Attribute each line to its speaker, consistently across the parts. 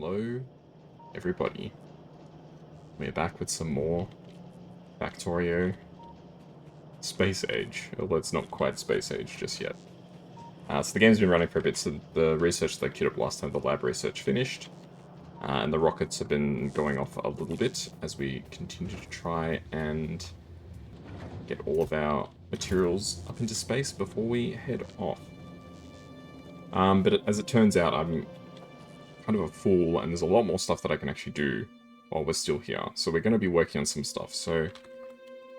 Speaker 1: Hello, everybody. We're back with some more Factorio Space Age, although it's not quite Space Age just yet. So the game's been running for a bit, so the research that I queued up last time, the lab research, finished. And the rockets have been going off a little bit as we continue to try and get all of our materials up into space before we head off. But as it turns out, I'm kind of a fool, and there's a lot more stuff that I can actually do while we're still here. So we're going to be working on some stuff. So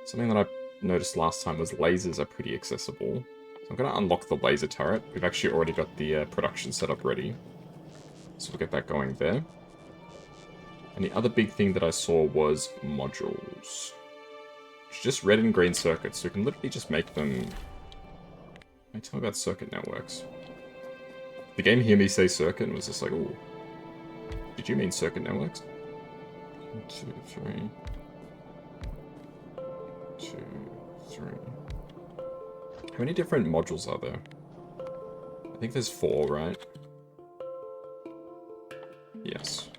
Speaker 1: something that I noticed last time was lasers are pretty accessible. So I'm going to unlock the laser turret. We've actually already got the production setup ready. So we'll get that going there. And the other big thing that I saw was modules. It's just red and green circuits, so we can literally just make them... Can you tell me about circuit networks? The game hear me say circuit and was just like, ooh. Did you mean circuit networks? 1, 2, 3. 2, 3. How many different modules are there? I think there's 4, right? Yes.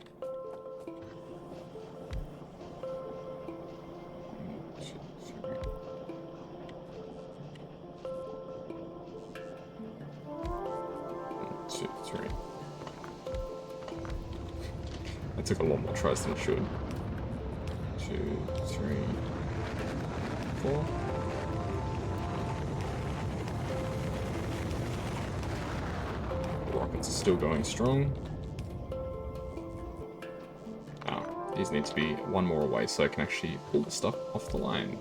Speaker 1: 1, 2, 3. That took a lot more tries than it should. 2, 3, 4. The rockets are still going strong. These need to be one more away so I can actually pull the stuff off the line.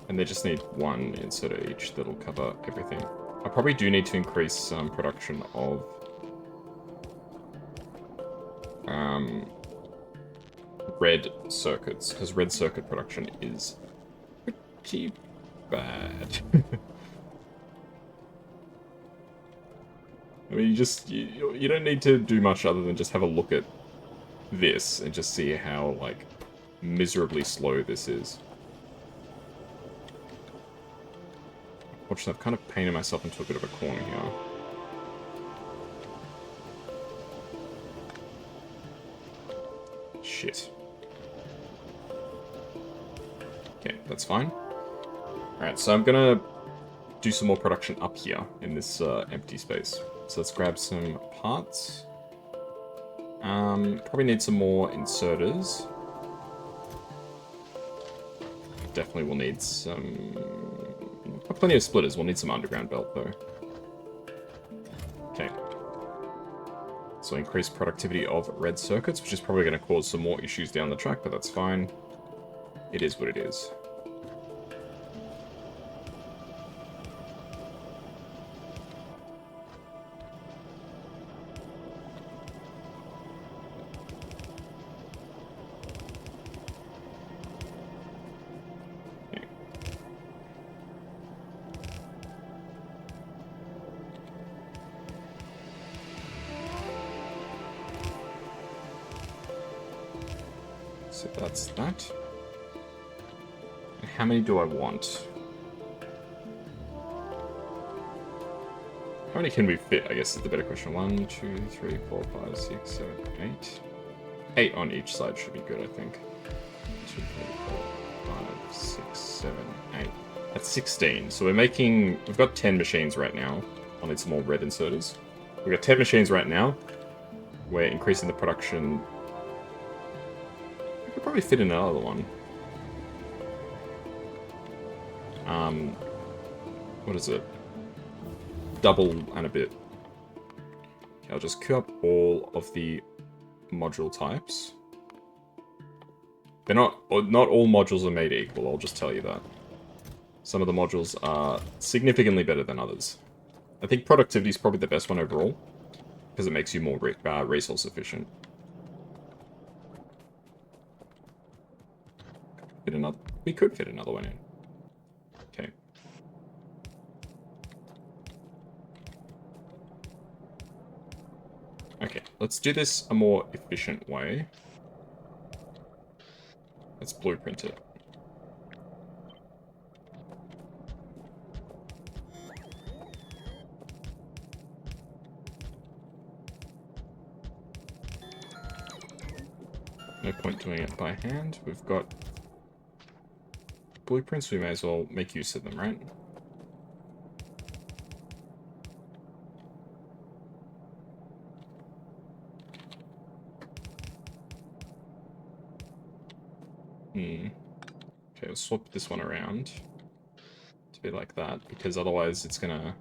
Speaker 1: And they just need one insert of each that'll cover everything. I probably do need to increase some production of red circuits, because red circuit production is pretty bad. I mean, you don't need to do much other than just have a look at this and just see how, like, miserably slow this is. Unfortunately, I've kind of painted myself into a bit of a corner here. Shit. Okay, that's fine. Alright, so I'm gonna do some more production up here in this empty space. So let's grab some parts. Probably need some more inserters. Definitely will need some... Plenty of splitters. We'll need some underground belt, though. Okay. So increased productivity of red circuits, which is probably going to cause some more issues down the track, but that's fine. It is what it is. So that's that. And how many do I want? How many can we fit, I guess is the better question. 1, 2, 3, 4, 5, 6, 7, 8. 8 on each side should be good, I think. 2, 3, 4, 5, 6, 7, 8. That's 16. So we've got 10 machines right now. I'll need some more red inserters. We've got 10 machines right now. We're increasing the production. I could probably fit in another one. What is it? Double and a bit. Okay, I'll just queue up all of the module types. Not all modules are made equal, I'll just tell you that. Some of the modules are significantly better than others. I think productivity is probably the best one overall, because it makes you more resource efficient. We could fit another one in. Okay. Okay, let's do this a more efficient way. Let's blueprint it. No point doing it by hand. We've got blueprints, we may as well make use of them, right? Okay, we'll swap this one around to be like that, because otherwise it's gonna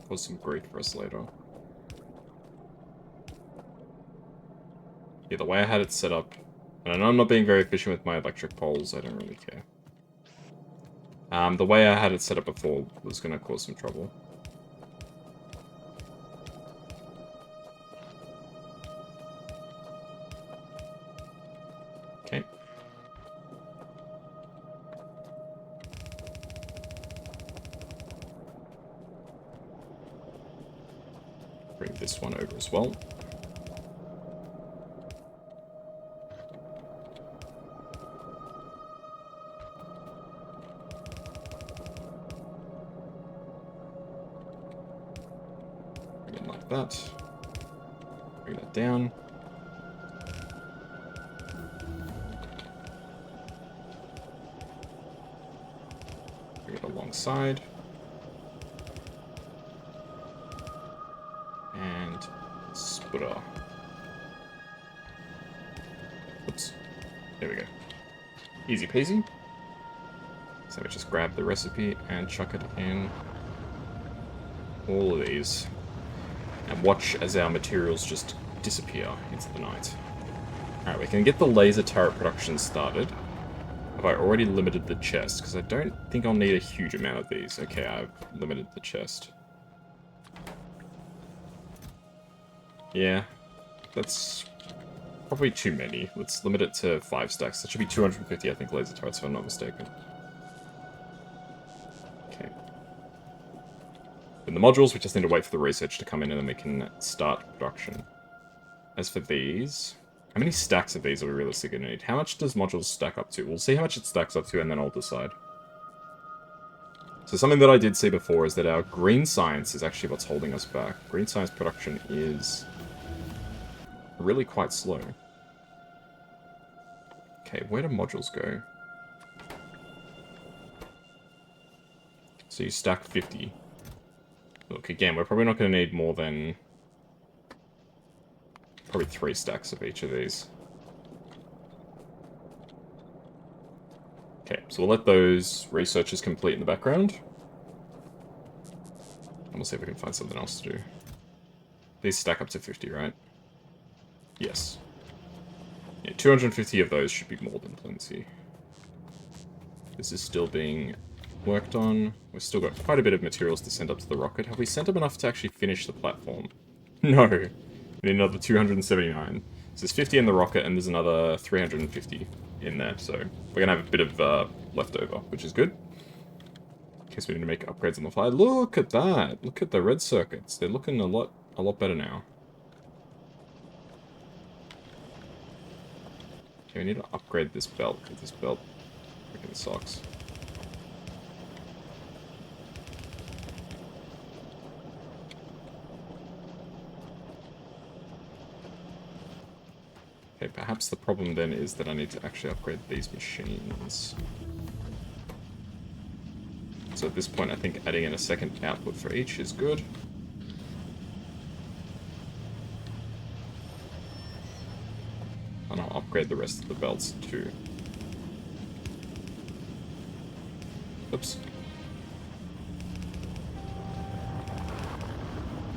Speaker 1: cause some grief for us later. Yeah, the way I had it set up, and I know I'm not being very efficient with my electric poles, I don't really care. The way I had it set up before was gonna cause some trouble. Okay. Bring this one over as well. Bring it like that. Bring that down. Bring it alongside. And sputter. Oops. There we go. Easy peasy. So we just grab the recipe and chuck it in all of these. And watch as our materials just disappear into the night. Alright, we can get the laser turret production started. Have I already limited the chest? Because I don't think I'll need a huge amount of these. Okay, I've limited the chest. Yeah, that's probably too many. Let's limit it to 5 stacks. That should be 250, I think, laser turrets, if I'm not mistaken. Okay. In the modules, we just need to wait for the research to come in, and then we can start production. As for these, how many stacks of these are we realistically going to need? How much does modules stack up to? We'll see how much it stacks up to, and then I'll decide. So something that I did see before is that our green science is actually what's holding us back. Green science production is really quite slow. Okay, where do modules go? So you stack 50. Look, again, we're probably not going to need more than probably 3 stacks of each of these. Okay, so we'll let those researchers complete in the background. And we'll see if we can find something else to do. These stack up to 50, right? Yes. Yeah, 250 of those should be more than plenty. This is still being worked on. We've still got quite a bit of materials to send up to the rocket. Have we sent up enough to actually finish the platform? No. We need another 279. So there's 50 in the rocket, and there's another 350 in there. So we're going to have a bit of leftover, which is good. In case we need to make upgrades on the fly. Look at that! Look at the red circuits. They're looking a lot better now. Okay, we need to upgrade this belt, because this belt freaking sucks. Okay, perhaps the problem then is that I need to actually upgrade these machines. So at this point, I think adding in a second output for each is good. And I'll upgrade the rest of the belts too. Oops.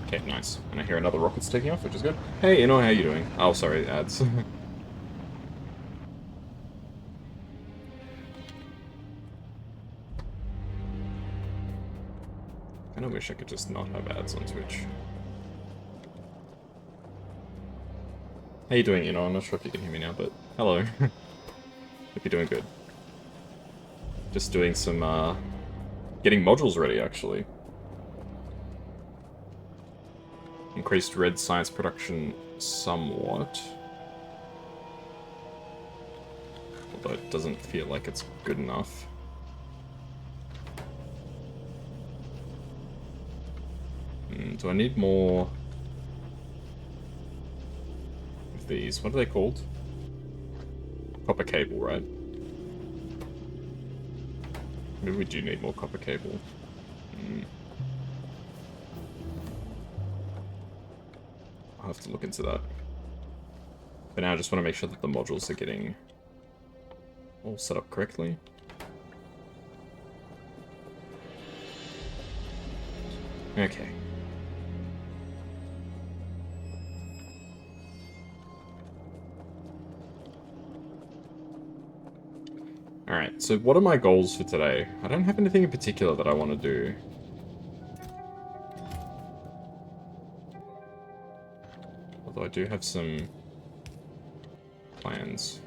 Speaker 1: Okay, nice. And I hear another rocket's taking off, which is good. Hey, you know, how you doing? Oh, sorry, ads. I kinda wish I could just not have ads on Twitch. How you doing? You know, I'm not sure if you can hear me now, but hello. Hope you're doing good. Just doing some, getting modules ready, actually. Increased red science production somewhat. Although it doesn't feel like it's good enough. Do I need more of these? What are they called? copper cable, right? Maybe we do need more copper cable. I'll have to look into that. For now, I just want to make sure that the modules are getting all set up correctly. Okay. Alright, so what are my goals for today? I don't have anything in particular that I want to do. Although I do have some plans.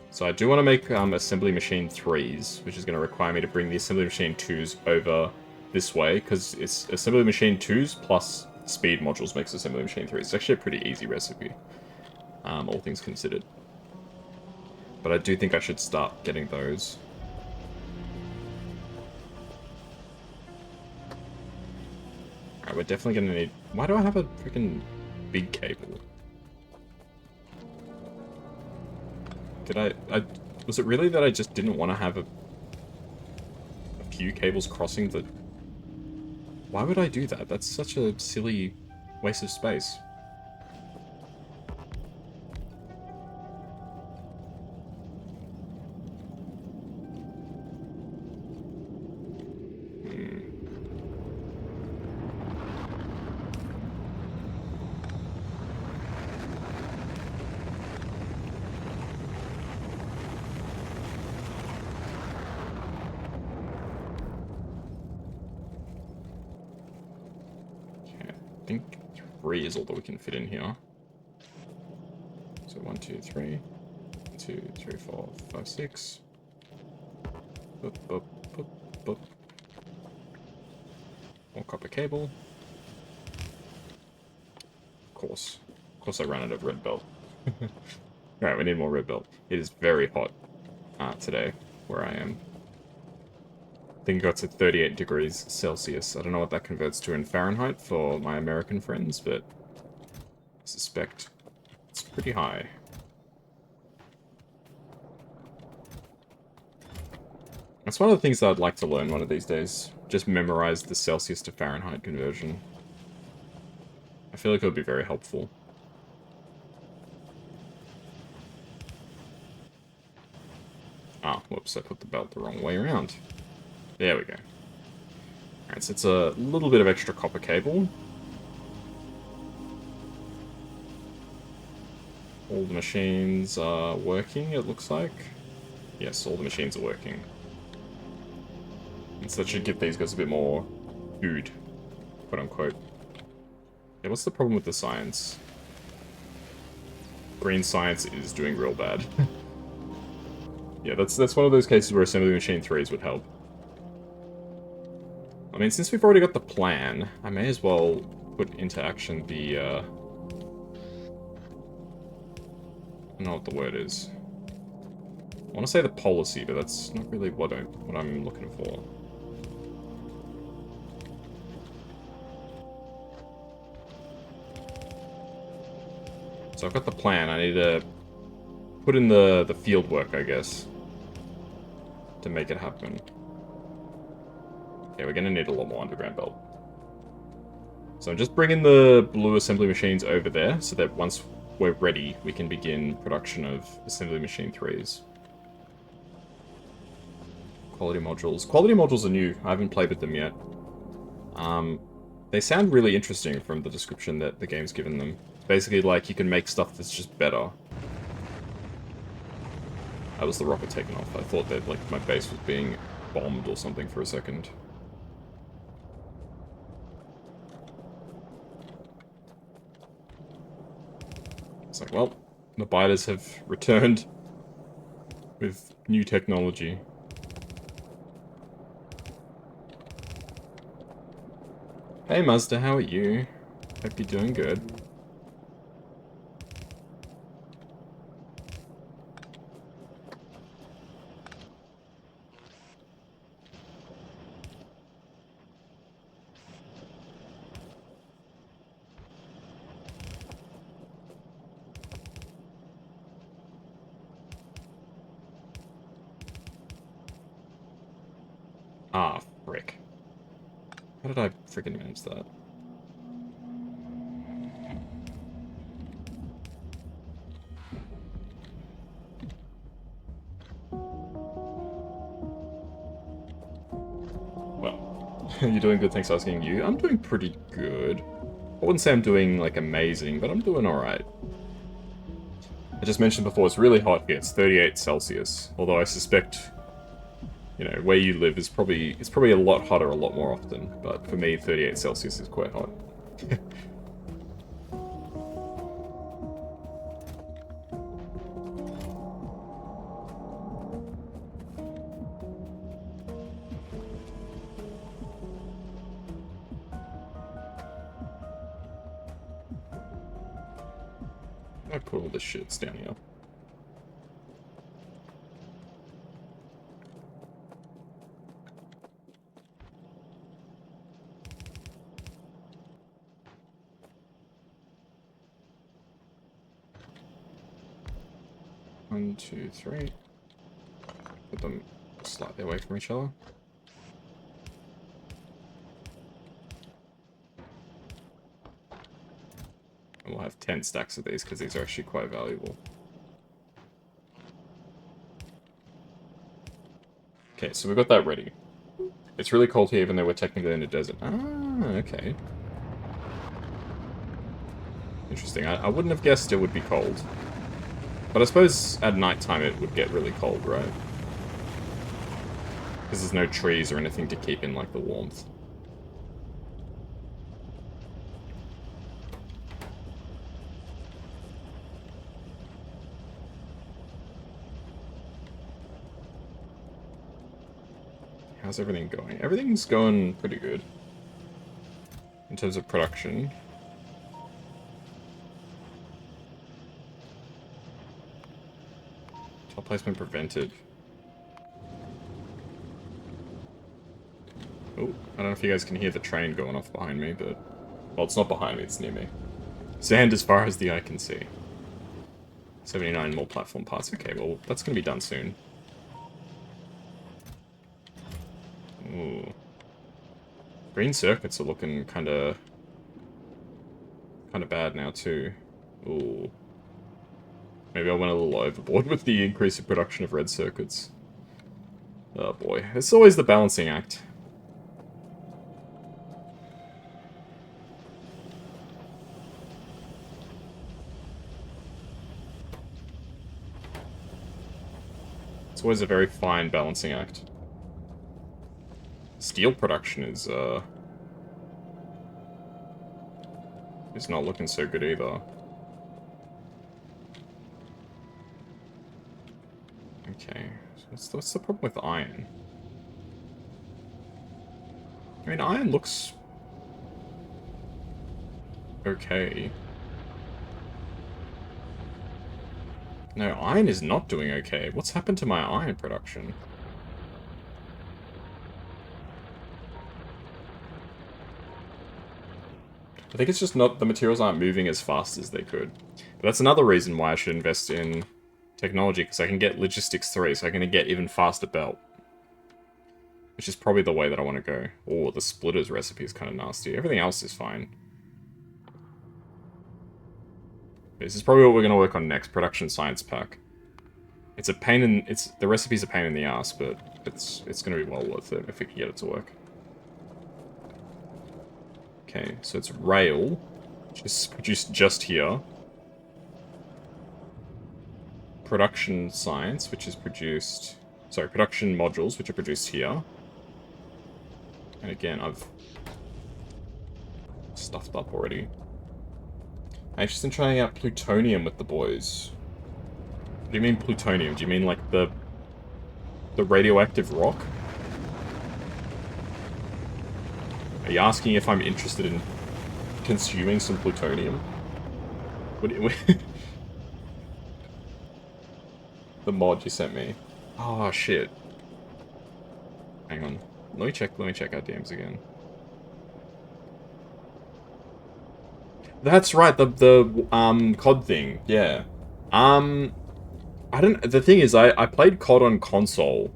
Speaker 1: So I do want to make assembly machine 3s, which is going to require me to bring the assembly machine 2s over this way, because it's assembly machine 2s plus speed modules makes assembly machine 3s. It's actually a pretty easy recipe, all things considered. But I do think I should start getting those. Alright, we're definitely going to need... Why do I have a freaking big cable? Did I... Was it really that I just didn't want to have a few cables crossing the... Why would I do that? That's such a silly waste of space. I think 3 is all that we can fit in here. So 1, 2, 3. 1, 2, 3, 4, 5, 6. Boop, boop, boop, boop. More copper cable. Of course. Of course I ran out of red belt. Alright, we need more red belt. It is very hot today, where I am. I think it got to 38 degrees Celsius. I don't know what that converts to in Fahrenheit for my American friends, but I suspect it's pretty high. That's one of the things that I'd like to learn one of these days. Just memorize the Celsius to Fahrenheit conversion. I feel like it would be very helpful. Ah, whoops, I put the belt the wrong way around. There we go. Alright, so it's a little bit of extra copper cable. All the machines are working, it looks like. Yes, all the machines are working. And so that should give these guys a bit more food, quote unquote. Yeah, what's the problem with the science? Green science is doing real bad. Yeah, that's one of those cases where assembly machine 3s would help. I mean, since we've already got the plan, I may as well put into action the, I don't know what the word is. I want to say the policy, but that's not really what I'm looking for. So I've got the plan. I need to put in the field work, I guess, to make it happen. Okay, we're going to need a lot more underground belt. So I'm just bringing the blue assembly machines over there so that once we're ready, we can begin production of assembly machine 3s. Quality modules. Quality modules are new. I haven't played with them yet. They sound really interesting from the description that the game's given them. Basically, like, you can make stuff that's just better. That was the rocket taking off. I thought that, like, my base was being bombed or something for a second. It's like, well, the biters have returned with new technology. Hey Mazda, how are you? Hope you're doing good. Ah, frick. How did I freaking manage that? Well, you're doing good, thanks for asking you. I'm doing pretty good. I wouldn't say I'm doing, like, amazing, but I'm doing alright. I just mentioned before, it's really hot here. It's 38 Celsius. Although I suspect, you know, where you live is it's probably a lot hotter a lot more often. But for me, 38 Celsius is quite hot. I put all this shits down here. One, two, three. Put them slightly away from each other. And we'll have 10 stacks of these because these are actually quite valuable. Okay, so we've got that ready. It's really cold here even though we're technically in a desert. Ah, okay. Interesting. I wouldn't have guessed it would be cold. But I suppose at nighttime it would get really cold, right? Because there's no trees or anything to keep in, like, the warmth. How's everything going? Everything's going pretty good. In terms of production. Top placement prevented. Oh, I don't know if you guys can hear the train going off behind me, but... Well, it's not behind me, it's near me. Sand as far as the eye can see. 79 more platform parts. Okay, well, that's going to be done soon. Ooh. Green circuits are looking kind of bad now, too. Ooh. Maybe I went a little overboard with the increase in production of red circuits. Oh boy, it's always the balancing act. It's always a very fine balancing act. Steel production is not looking so good either. Okay, so what's the problem with iron? I mean, iron looks okay. No, iron is not doing okay. What's happened to my iron production? I think it's just not, the materials aren't moving as fast as they could. But that's another reason why I should invest in technology, because I can get logistics 3, so I can get even faster belt. Which is probably the way that I want to go. Oh, the splitters recipe is kind of nasty. Everything else is fine. This is probably what we're going to work on next, production science pack. It's a pain in, the recipe's a pain in the ass, but it's going to be well worth it if we can get it to work. Okay, so it's rail, which is produced just here. Production science, which is produced... Sorry, production modules, which are produced here. And again, I've stuffed up already. I'm interested in trying out plutonium with the boys. What do you mean plutonium? Do you mean like the radioactive rock? Are you asking if I'm interested in consuming some plutonium? What do you... The mod you sent me. Oh, shit. Hang on. Let me check our DMs again. That's right, the COD thing, yeah. The thing is, I played COD on console,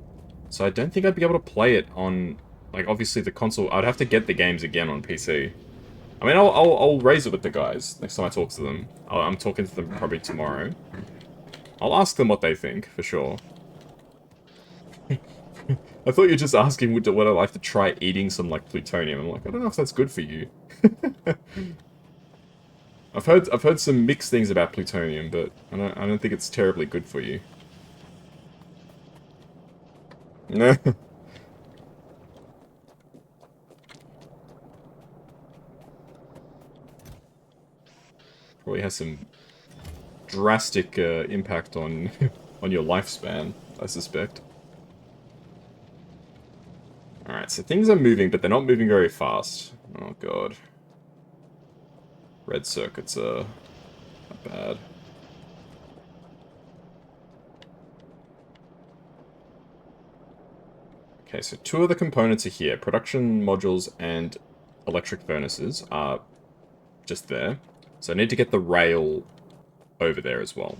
Speaker 1: so I don't think I'd be able to play it on Like, obviously the console... I'd have to get the games again on PC. I mean, I'll raise it with the guys next time I talk to them. I'm talking to them probably tomorrow. I'll ask them what they think, for sure. I thought you were just asking would I like to try eating some, like, plutonium. I'm like, I don't know if that's good for you. I've heard some mixed things about plutonium, but I don't think it's terribly good for you. No. Probably has some drastic impact on on your lifespan, I suspect. Alright, so things are moving, but they're not moving very fast. Oh god. Red circuits are bad. Okay, so two of the components are here. Production modules and electric furnaces are just there. So I need to get the rail over there as well.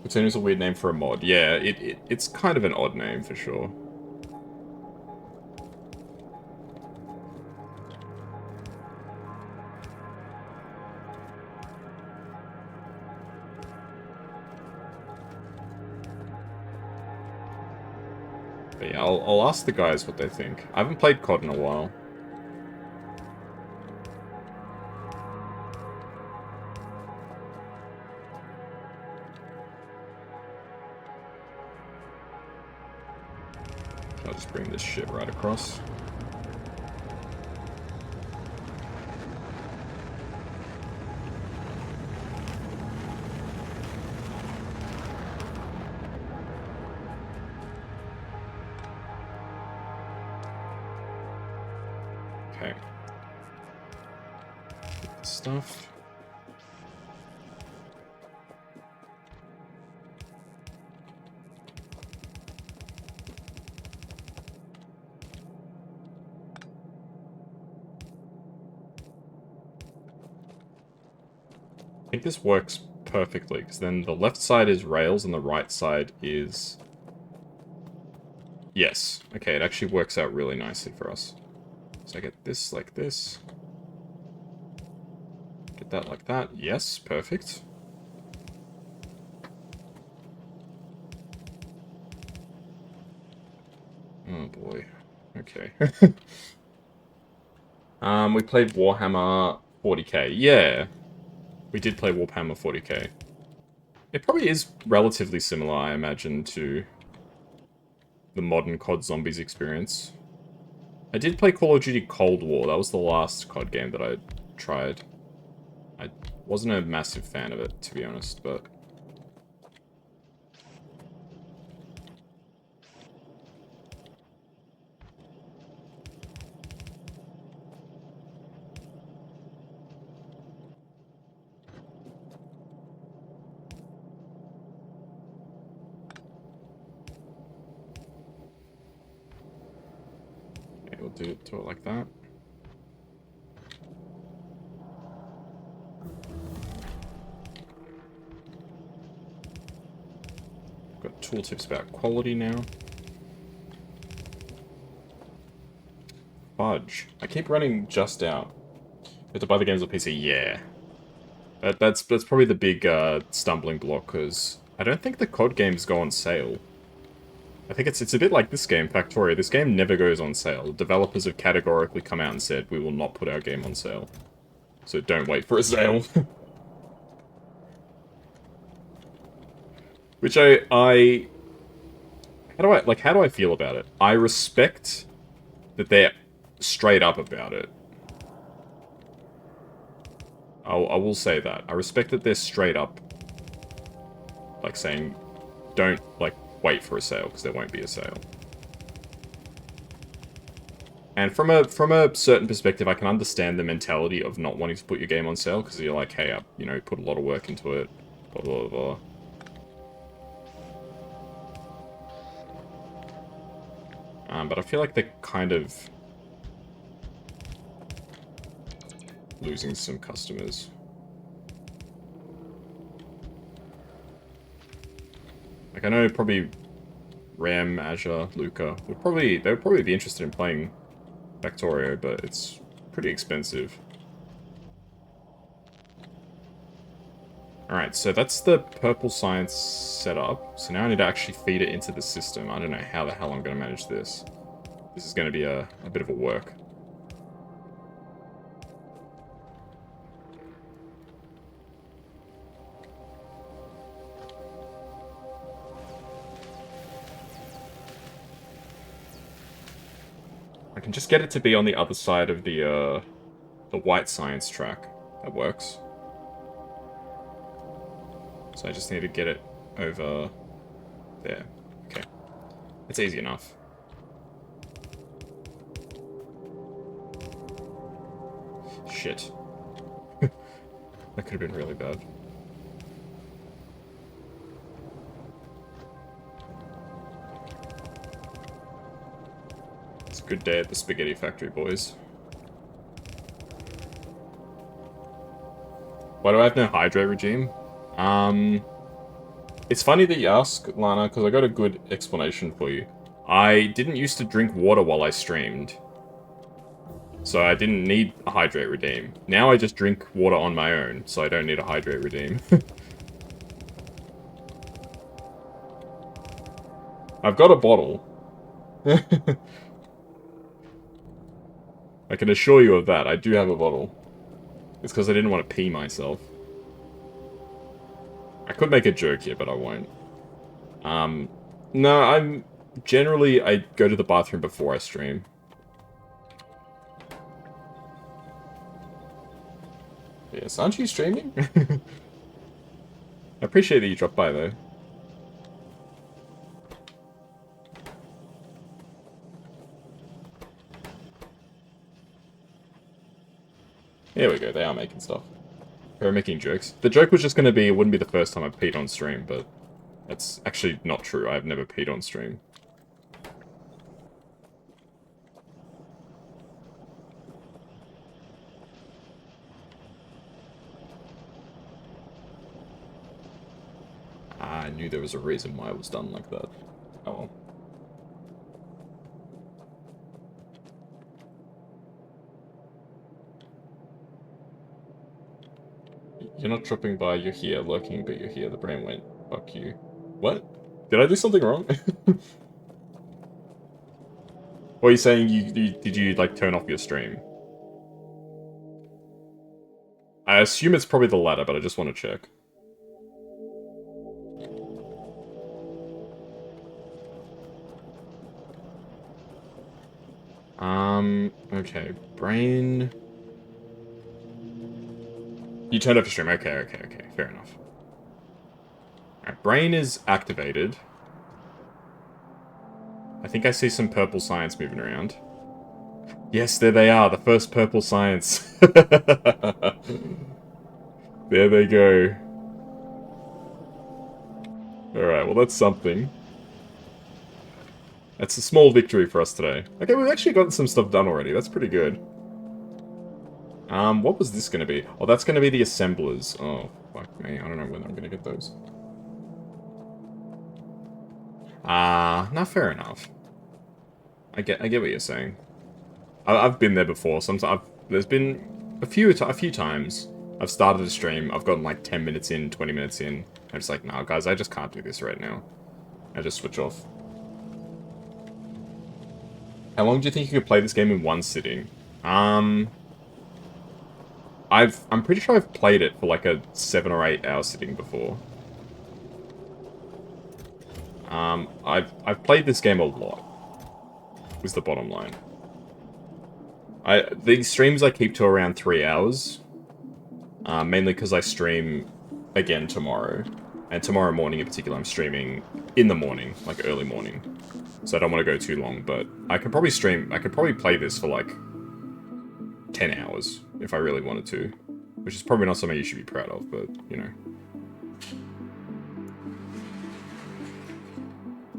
Speaker 1: Plutonium's a weird name for a mod. Yeah, it's kind of an odd name for sure. But yeah, I'll ask the guys what they think. I haven't played COD in a while. I'll just bring this shit right across. Okay. Get the stuff. I think this works perfectly, because then the left side is rails and the right side is... Yes. Okay, it actually works out really nicely for us. So I get this like this. Get that like that. Yes, perfect. Oh boy. Okay. We played Warhammer 40k. Yeah. We did play Warhammer 40k. It probably is relatively similar, I imagine, to the modern COD Zombies experience. I did play Call of Duty Cold War. That was the last COD game that I tried. I wasn't a massive fan of it, to be honest, but... Okay, we'll do it like that. Got tooltips about quality now. Fudge. I keep running just out. You have to buy the games on PC. Yeah. That's probably the big stumbling block, because I don't think the COD games go on sale. I think it's a bit like this game, Factorio. This game never goes on sale. Developers have categorically come out and said, we will not put our game on sale. So don't wait for a sale. Which how do I feel about it? I respect that they're straight up about it. I will say that. I respect that they're straight up, like, saying, don't, like, wait for a sale, because there won't be a sale. And from a certain perspective, I can understand the mentality of not wanting to put your game on sale, because you're like, hey, I put a lot of work into it, blah, blah, blah. But I feel like they're kind of... losing some customers. Like, I know probably Ram, Azure, Luca they would probably be interested in playing Factorio, but it's pretty expensive. Alright, so that's the purple science setup. So now I need to actually feed it into the system. I don't know how the hell I'm going to manage this. This is going to be a bit of a work. I can just get it to be on the other side of the white science track. That works. So I just need to get it over there. Okay. It's easy enough. Shit. That could have been really bad. It's a good day at the spaghetti factory, boys. Why do I have no hydrate regime? It's funny that you ask, Lana, because I got a good explanation for you. I didn't used to drink water while I streamed. So I didn't need a hydrate redeem. Now I just drink water on my own, so I don't need a hydrate redeem. I've got a bottle. I can assure you of that, I do have a bottle. It's because I didn't want to pee myself. I could make a joke here, but I won't. No, generally, I go to the bathroom before I stream. Yes, aren't you streaming? I appreciate that you dropped by, though. There we go, they are making stuff. They're making jokes. The joke was just going to be, it wouldn't be the first time I've peed on stream, but that's actually not true. I've never peed on stream. I knew there was a reason why it was done like that. Oh well. You're not dropping by, you're here, lurking, but you're here. The brain went, fuck you. What? Did I do something wrong? Or are you saying did you, like, turn off your stream? I assume it's probably the latter, but I just want to check. Okay, brain... You turned off your stream, okay, fair enough. Alright, brain is activated. I think I see some purple science moving around. Yes, there they are, the first purple science. There they go. Alright, well that's something. That's a small victory for us today. Okay, we've actually gotten some stuff done already, that's pretty good. What was this gonna be? Oh, that's gonna be the assemblers. Oh, fuck me, I don't know when I'm gonna get those. No, fair enough. I get what you're saying. I've been there before. Sometimes there's been a few times I've started a stream. I've gotten like 10 minutes in, 20 minutes in. I'm just like, nah, guys, I just can't do this right now. I just switch off. How long do you think you could play this game in one sitting? I'm pretty sure I've played it for like a 7 or 8 hour sitting before. I've played this game a lot. Was the bottom line. The streams I keep to around 3 hours. Mainly because I stream again tomorrow. And tomorrow morning in particular, I'm streaming in the morning, like early morning. So I don't want to go too long, but I could probably play this for like 10 hours if I really wanted to. Which is probably not something you should be proud of, but, you know.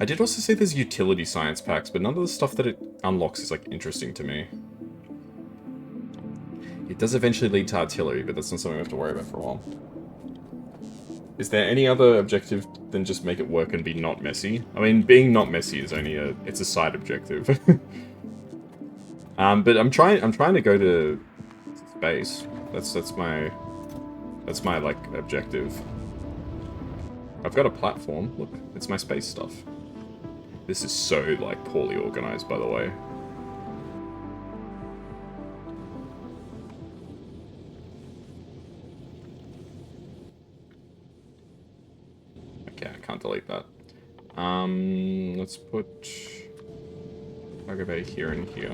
Speaker 1: I did also see there's utility science packs, but none of the stuff that it unlocks is, like, interesting to me. It does eventually lead to artillery, but that's not something we have to worry about for a while. Is there any other objective than just make it work and be not messy? I mean, being not messy is only it's a side objective. But I'm trying to go to space. That's my like objective. I've got a platform. Look, it's my space stuff. This is so like poorly organized, by the way. Okay, I can't delete that. Let's put Cargo Bay here and here.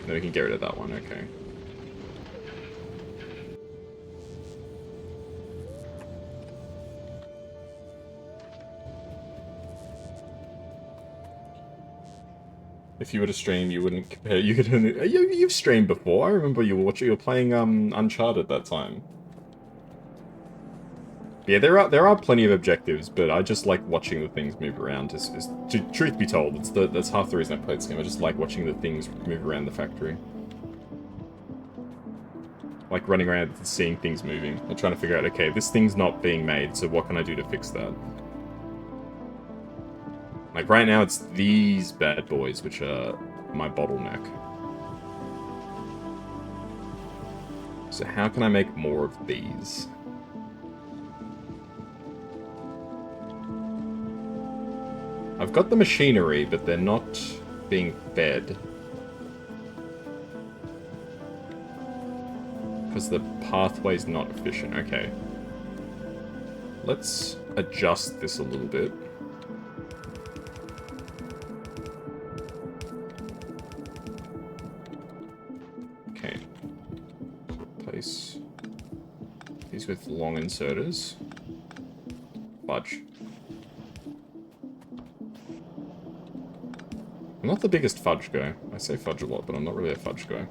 Speaker 1: Then we can get rid of that one, okay. If you were to stream, you wouldn't compare. You could. You've streamed before. I remember you were playing Uncharted that time. Yeah, there are plenty of objectives, but I just like watching the things move around. Truth be told, that's half the reason I play this game. I just like watching the things move around the factory. Like running around and seeing things moving. I'm trying to figure out, okay, this thing's not being made, so what can I do to fix that? Like right now, it's these bad boys, which are my bottleneck. So how can I make more of these? I've got the machinery, but they're not being fed. Because the pathway's not efficient. Okay. Let's adjust this a little bit. Okay. Place these with long inserters. Fudge. I'm not the biggest fudge guy. I say fudge a lot, but I'm not really a fudge guy.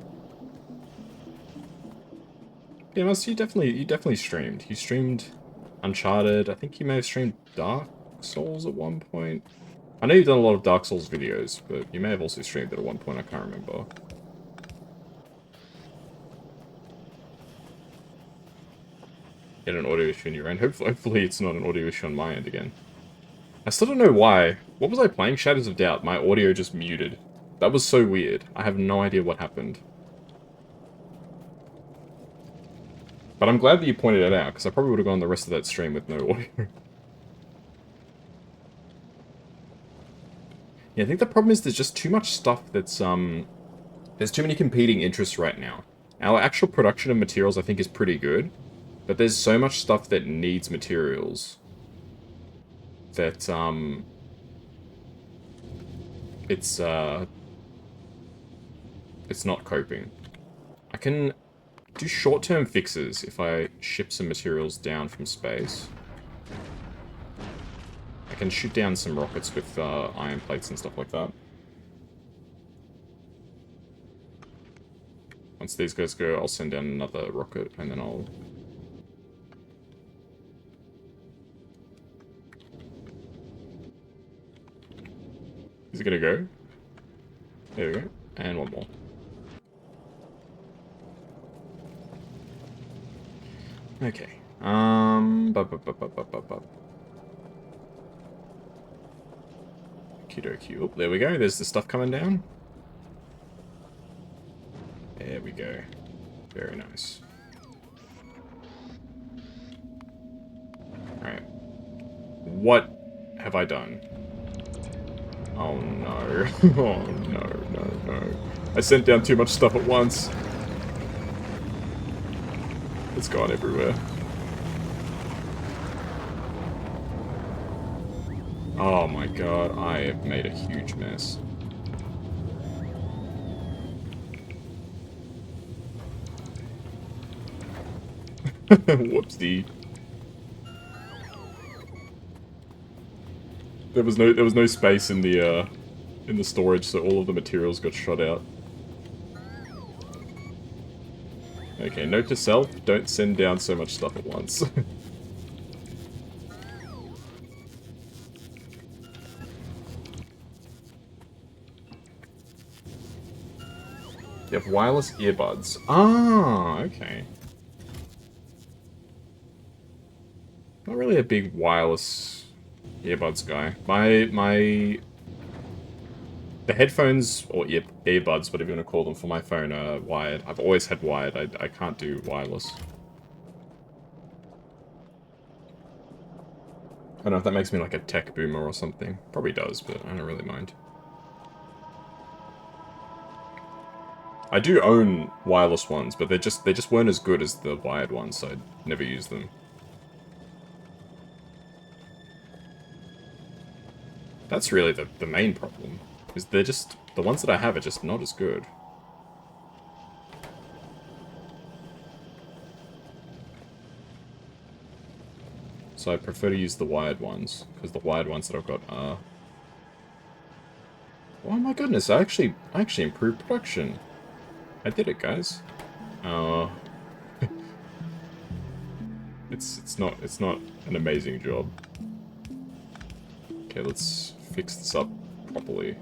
Speaker 1: Yeah, you definitely streamed. You streamed Uncharted. I think you may have streamed Dark Souls at one point. I know you've done a lot of Dark Souls videos, but you may have also streamed it at one point. I can't remember. Get an audio issue in your end. Hopefully it's not an audio issue on my end again. I still don't know why. What was I playing? Shadows of Doubt. My audio just muted. That was so weird. I have no idea what happened. But I'm glad that you pointed it out, because I probably would have gone the rest of that stream with no audio. Yeah, I think the problem is there's just too much stuff that's, there's too many competing interests right now. Our actual production of materials, I think, is pretty good. But there's so much stuff that needs materials that, it's not coping. I can do short-term fixes if I ship some materials down from space. I can shoot down some rockets with iron plates and stuff like that. Once these guys go, I'll send down another rocket, and then I'll... Is it gonna go? There we go. And one more. Okay. Okie-dokie. Oh, there we go. There's the stuff coming down. There we go. Very nice. Alright. What have I done? Oh no. Oh no. I sent down too much stuff at once. It's gone everywhere. Oh my god, I have made a huge mess. Whoopsie. There was no space in the storage, so all of the materials got shot out. Okay, note to self, don't send down so much stuff at once. You have wireless earbuds. Ah, okay. Not really a big wireless earbuds guy. The headphones, or earbuds, whatever you want to call them, for my phone are wired. I've always had wired. I can't do wireless. I don't know if that makes me like a tech boomer or something. Probably does, but I don't really mind. I do own wireless ones, but they just weren't as good as the wired ones, so I'd never use them. That's really the main problem. Is they're just the ones that I have are just not as good. So I prefer to use the wired ones, because the wired ones that I've got are... Oh my goodness, I actually improved production. I did it, guys. It's not an amazing job. Okay, let's fix this up properly.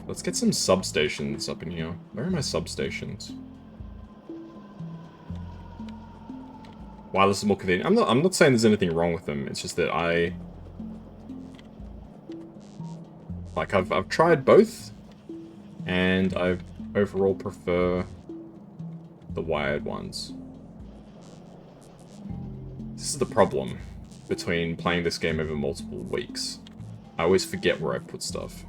Speaker 1: Let's get some substations up in here. Where are my substations? Wireless is more convenient. I'm not saying there's anything wrong with them. It's just that I've tried both, and I overall prefer the wired ones. This is the problem between playing this game over multiple weeks. I always forget where I put stuff.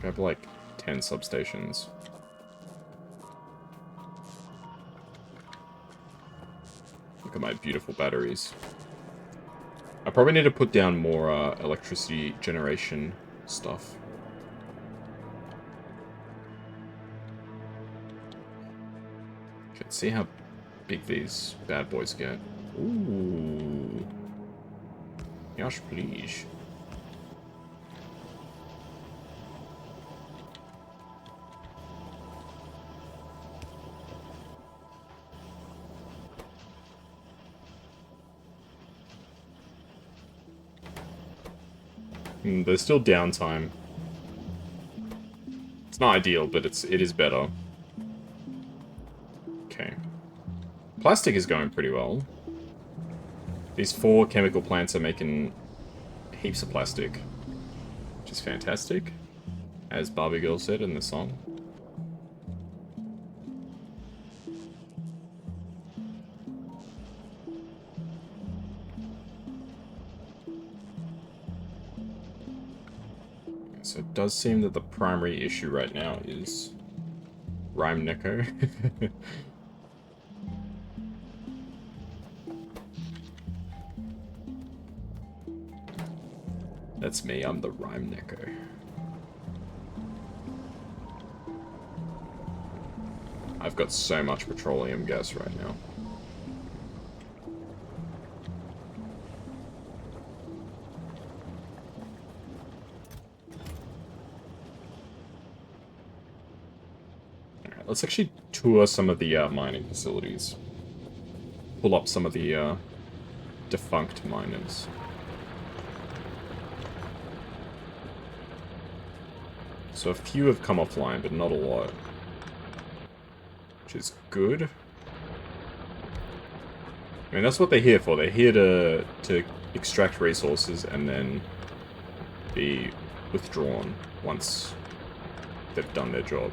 Speaker 1: I have like 10 substations. Look at my beautiful batteries. I probably need to put down more electricity generation stuff. Okay, let's see how big these bad boys get. Ooh. Yes, please. There's still downtime. It's not ideal, but it is better. Okay. Plastic is going pretty well. These 4 chemical plants are making heaps of plastic, which is fantastic, as Barbie Girl said in the song. So it does seem that the primary issue right now is Kuroneko. That's me, I'm the Kuroneko. I've got so much petroleum gas right now. Let's actually tour some of the mining facilities. Pull up some of the defunct miners. So a few have come offline, but not a lot. Which is good. I mean, that's what they're here for. They're here to extract resources and then be withdrawn once they've done their job.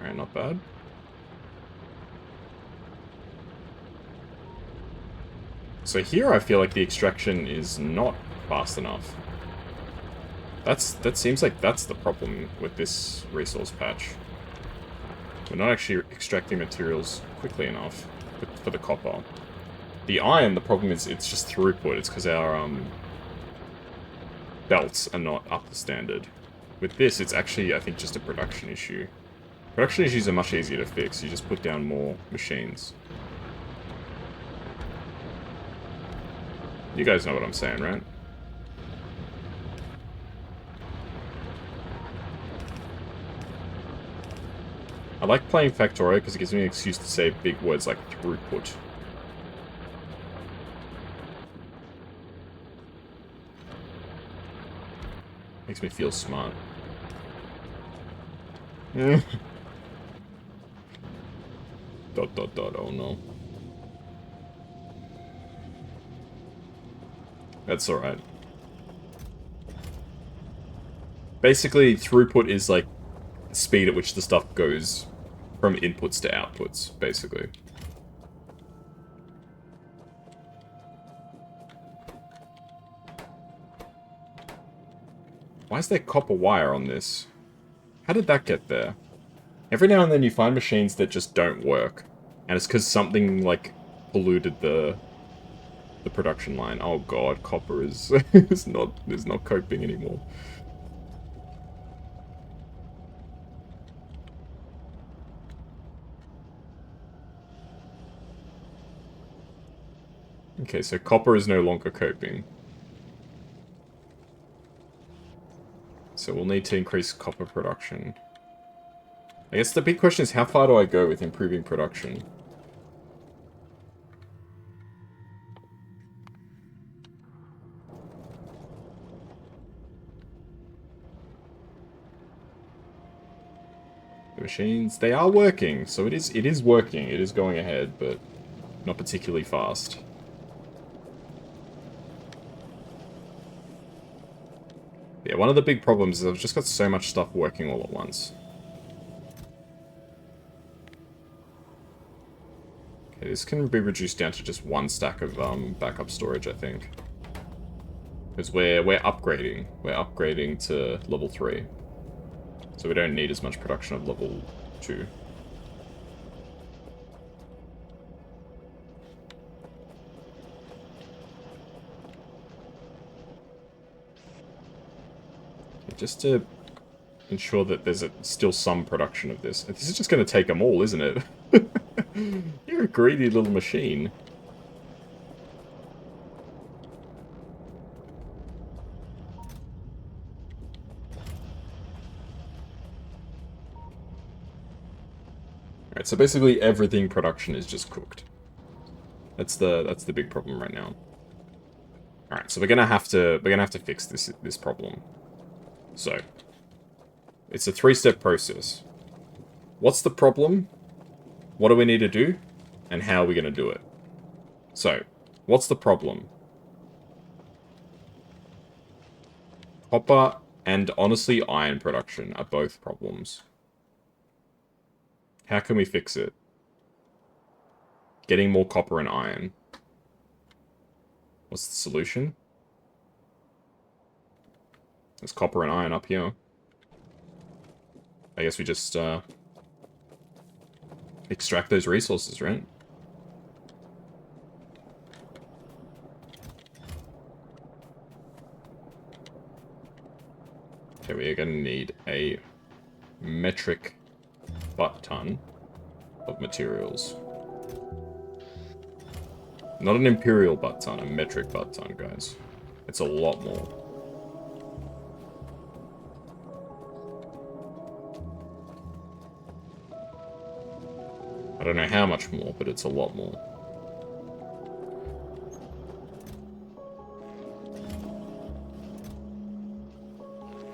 Speaker 1: Alright, not bad. So here I feel like the extraction is not fast enough. That seems like that's the problem with this resource patch. We're not actually extracting materials quickly enough for the copper. The iron, the problem is it's just throughput. It's because our belts are not up to standard. With this, it's actually, I think, just a production issue. Production issues are much easier to fix. You just put down more machines. You guys know what I'm saying, right? I like playing Factorio because it gives me an excuse to say big words like throughput. Makes me feel smart. Dot dot dot, oh no. That's alright. Basically, throughput is like the speed at which the stuff goes from inputs to outputs, basically. Why is there copper wire on this? How did that get there? Every now and then you find machines that just don't work. And it's because something, like, polluted the production line. Oh god, copper is is not coping anymore. Okay, so copper is no longer coping. So we'll need to increase copper production. I guess the big question is, how far do I go with improving production? The machines, they are working, so it is working, it is going ahead, but not particularly fast. Yeah, one of the big problems is I've just got so much stuff working all at once. Okay, this can be reduced down to just one stack of backup storage, I think. Because we're upgrading. We're upgrading to level 3. So we don't need as much production of level 2. Just to ensure that there's still some production of this. This is just going to take them all, isn't it? You're a greedy little machine. Alright, so basically everything production is just cooked. That's the big problem right now. Alright, so we're gonna have to fix this problem. So it's a 3-step process. What's the problem? What do we need to do? And how are we gonna do it? So, what's the problem? Copper and, honestly, iron production are both problems. How can we fix it? Getting more copper and iron. What's the solution? There's copper and iron up here. I guess we just, extract those resources, right? Okay, we are going to need a metric butt ton of materials. Not an imperial butt ton, a metric butt ton, guys. It's a lot more. I don't know how much more, but it's a lot more.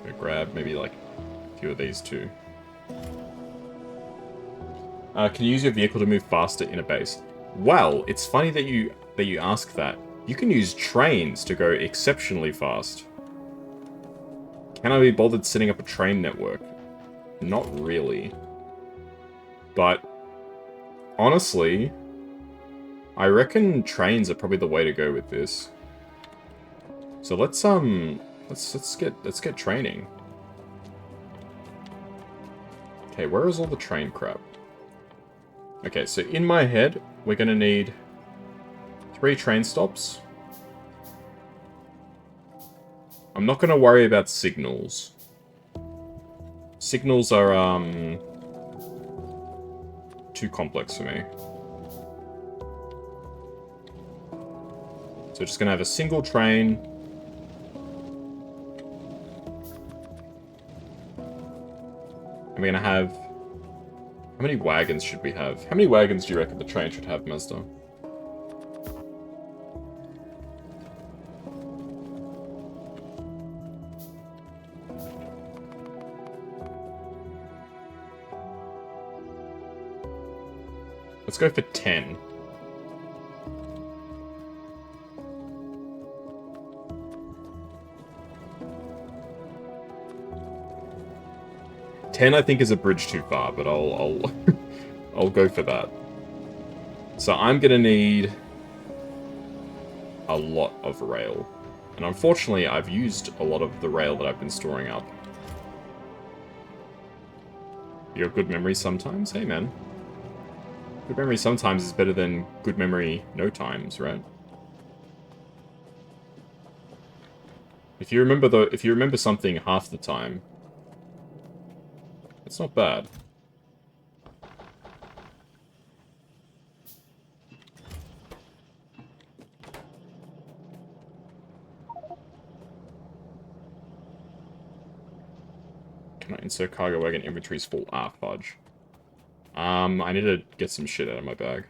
Speaker 1: Gonna grab maybe like a few of these too. Can you use your vehicle to move faster in a base? Well, it's funny that you ask that. You can use trains to go exceptionally fast. Can I be bothered setting up a train network? Not really. But honestly, I reckon trains are probably the way to go with this. So let's get training. Okay, where is all the train crap? Okay, so in my head, we're gonna need 3 train stops. I'm not gonna worry about signals. Signals are, too complex for me. So we're just gonna have a single train. And we're gonna have... How How many wagons should we have? How many wagons do you reckon the train should have, Mazda? Let's go for 10. I think is a bridge too far, but I'll I'll go for that. So I'm gonna need a lot of rail. And unfortunately, I've used a lot of the rail that I've been storing up. You have good memory sometimes? Hey, man. Good memory sometimes is better than good memory no times, right? If you remember something half the time, it's not bad. Can I insert cargo wagon? Inventory's full. Ah, fudge. I need to get some shit out of my bag.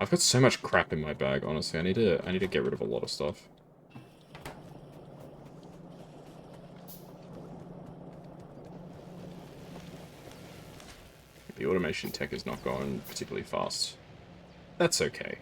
Speaker 1: I've got so much crap in my bag, honestly. I need to get rid of a lot of stuff. The automation tech is not going particularly fast. That's okay.